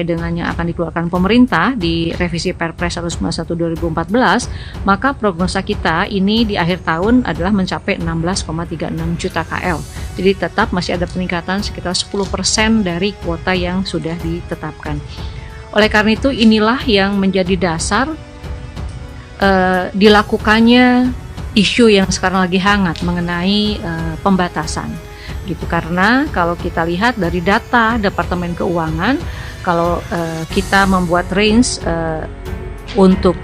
dengan yang akan dikeluarkan pemerintah di revisi Perpres 191 2014, maka prognosa kita ini di akhir tahun adalah mencapai 16,36 juta KL. Jadi tetap masih ada peningkatan sekitar 10% dari kuota yang sudah ditetapkan. Oleh karena itu inilah yang menjadi dasar dilakukannya isu yang sekarang lagi hangat mengenai pembatasan. Gitu, karena kalau kita lihat dari data Departemen Keuangan, kalau kita membuat range untuk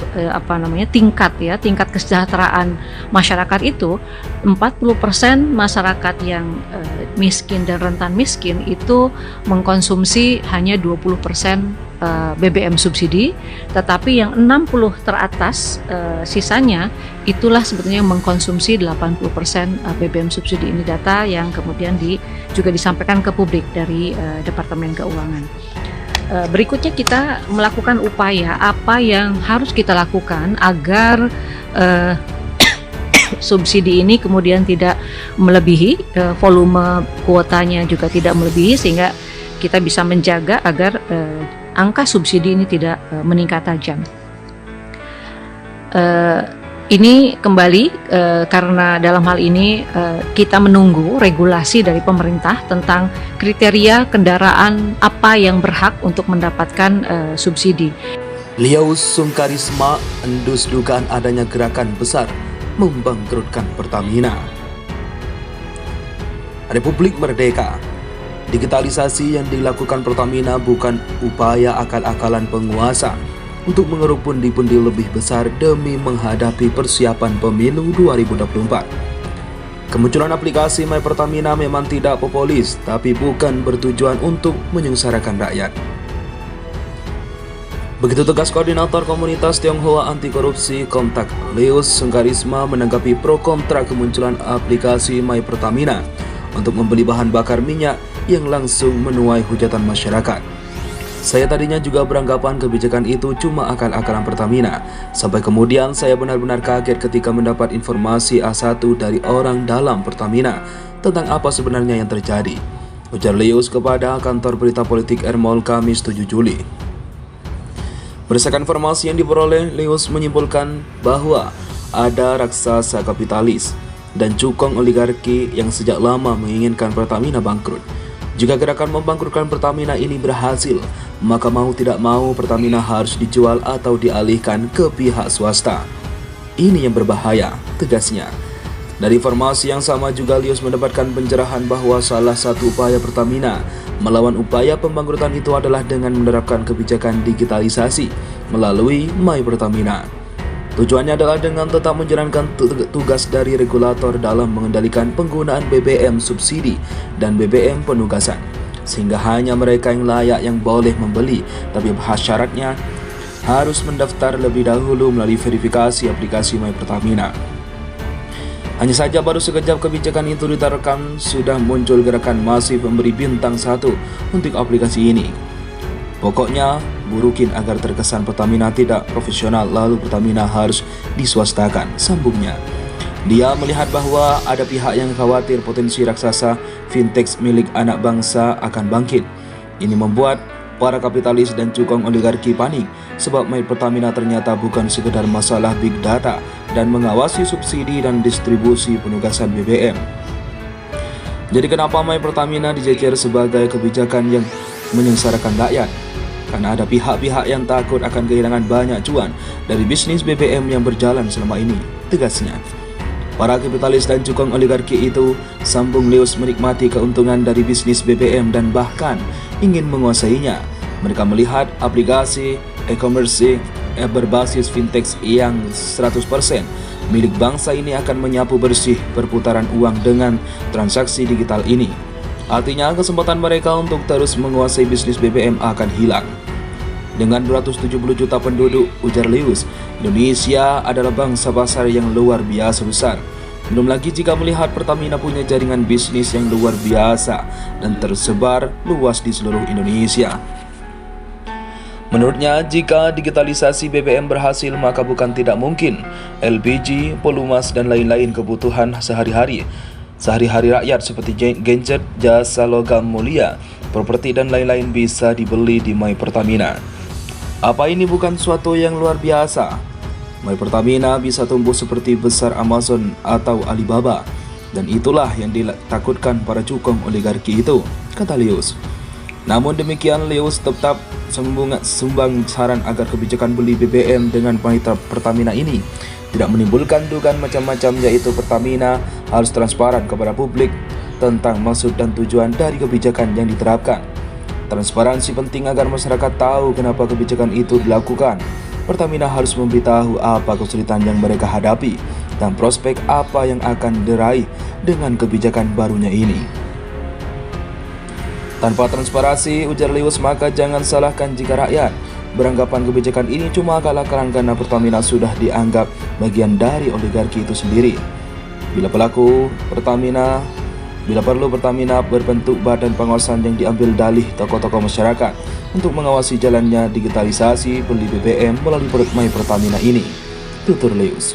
tingkat kesejahteraan masyarakat itu 40% masyarakat yang miskin dan rentan miskin itu mengkonsumsi hanya 20% BBM subsidi, tetapi yang 60 teratas sisanya itulah sebetulnya mengkonsumsi 80% BBM subsidi. Ini data yang kemudian juga disampaikan ke publik dari Departemen Keuangan. Berikutnya kita melakukan upaya apa yang harus kita lakukan agar subsidi ini kemudian tidak melebihi, volume kuotanya juga tidak melebihi, sehingga kita bisa menjaga agar angka subsidi ini tidak meningkat tajam. Ini kembali karena dalam hal ini kita menunggu regulasi dari pemerintah tentang kriteria kendaraan apa yang berhak untuk mendapatkan subsidi. Liaus Sungkarisma endus dugaan adanya gerakan besar membangkrutkan Pertamina. Republik Merdeka. Digitalisasi yang dilakukan Pertamina bukan upaya akal-akalan penguasa untuk mengeruk pundi-pundi lebih besar demi menghadapi persiapan pemilu 2024. Kemunculan aplikasi My Pertamina memang tidak populis, tapi bukan bertujuan untuk menyengsarakan rakyat. Begitu tegas Koordinator Komunitas Tionghoa Anti Korupsi Komtak Liaus Sungkarisma menanggapi pro kontra kemunculan aplikasi My Pertamina untuk membeli bahan bakar minyak yang langsung menuai hujatan masyarakat. Saya tadinya juga beranggapan kebijakan itu cuma akal-akalan Pertamina, sampai kemudian saya benar-benar kaget ketika mendapat informasi A1 dari orang dalam Pertamina tentang apa sebenarnya yang terjadi, ujar Liaus kepada kantor berita politik Ermol Kamis 7 Juli. Berdasarkan informasi yang diperoleh, Liaus menyimpulkan bahwa ada raksasa kapitalis dan cukong oligarki yang sejak lama menginginkan Pertamina bangkrut. Jika gerakan membangkrutkan Pertamina ini berhasil, maka mau tidak mau Pertamina harus dijual atau dialihkan ke pihak swasta. Ini yang berbahaya, tegasnya. Dari informasi yang sama juga Liaus mendapatkan pencerahan bahwa salah satu upaya Pertamina melawan upaya pembangkrutan itu adalah dengan menerapkan kebijakan digitalisasi melalui My Pertamina. Tujuannya adalah dengan tetap menjalankan tugas dari regulator dalam mengendalikan penggunaan BBM subsidi dan BBM penugasan, sehingga hanya mereka yang layak yang boleh membeli, tapi syaratnya harus mendaftar lebih dahulu melalui verifikasi aplikasi My Pertamina. Hanya saja baru sekejap kebijakan itu diterapkan, sudah muncul gerakan masif memberi bintang 1 untuk aplikasi ini. Pokoknya, burukin agar terkesan Pertamina tidak profesional, lalu Pertamina harus diswastakan, sambungnya. Dia melihat bahwa ada pihak yang khawatir potensi raksasa fintech milik anak bangsa akan bangkit. Ini membuat para kapitalis dan cukong oligarki panik, sebab My Pertamina ternyata bukan sekedar masalah big data dan mengawasi subsidi dan distribusi penugasan BBM. Jadi kenapa My Pertamina dijejer sebagai kebijakan yang menyengsarakan rakyat? Karena ada pihak-pihak yang takut akan kehilangan banyak cuan dari bisnis BBM yang berjalan selama ini, tegasnya. Para kapitalis dan cukong oligarki itu, sambung Liaus, menikmati keuntungan dari bisnis BBM dan bahkan ingin menguasainya. Mereka melihat aplikasi e-commerce berbasis fintech yang 100% milik bangsa ini akan menyapu bersih perputaran uang dengan transaksi digital ini. Artinya kesempatan mereka untuk terus menguasai bisnis BBM akan hilang. Dengan 270 juta penduduk, ujar Liaus, Indonesia adalah bangsa pasar yang luar biasa besar. Belum lagi jika melihat Pertamina punya jaringan bisnis yang luar biasa dan tersebar luas di seluruh Indonesia. Menurutnya, jika digitalisasi BBM berhasil, maka bukan tidak mungkin LPG, Polumas, dan lain-lain kebutuhan sehari-hari rakyat seperti gadget, jasa logam mulia, properti dan lain-lain bisa dibeli di My Pertamina. Apa ini bukan suatu yang luar biasa? My Pertamina bisa tumbuh seperti besar Amazon atau Alibaba, dan itulah yang ditakutkan para cukong oligarki itu, kata Leus. Namun demikian, Leus tetap sumbang saran agar kebijakan beli BBM dengan My Pertamina ini tidak menimbulkan dugaan macam-macam, yaitu Pertamina harus transparan kepada publik tentang maksud dan tujuan dari kebijakan yang diterapkan. Transparansi penting agar masyarakat tahu kenapa kebijakan itu dilakukan. Pertamina harus memberitahu apa kesulitan yang mereka hadapi dan prospek apa yang akan diraih dengan kebijakan barunya ini. Tanpa transparansi, ujar Leus, maka jangan salahkan jika rakyat beranggapan kebijakan ini cuma akal-akalan karena Pertamina sudah dianggap bagian dari oligarki itu sendiri. Bila perlu, Pertamina berbentuk badan pengawasan yang diambil dalih tokoh-tokoh masyarakat untuk mengawasi jalannya digitalisasi beli BBM melalui My Pertamina ini, tutur Leus.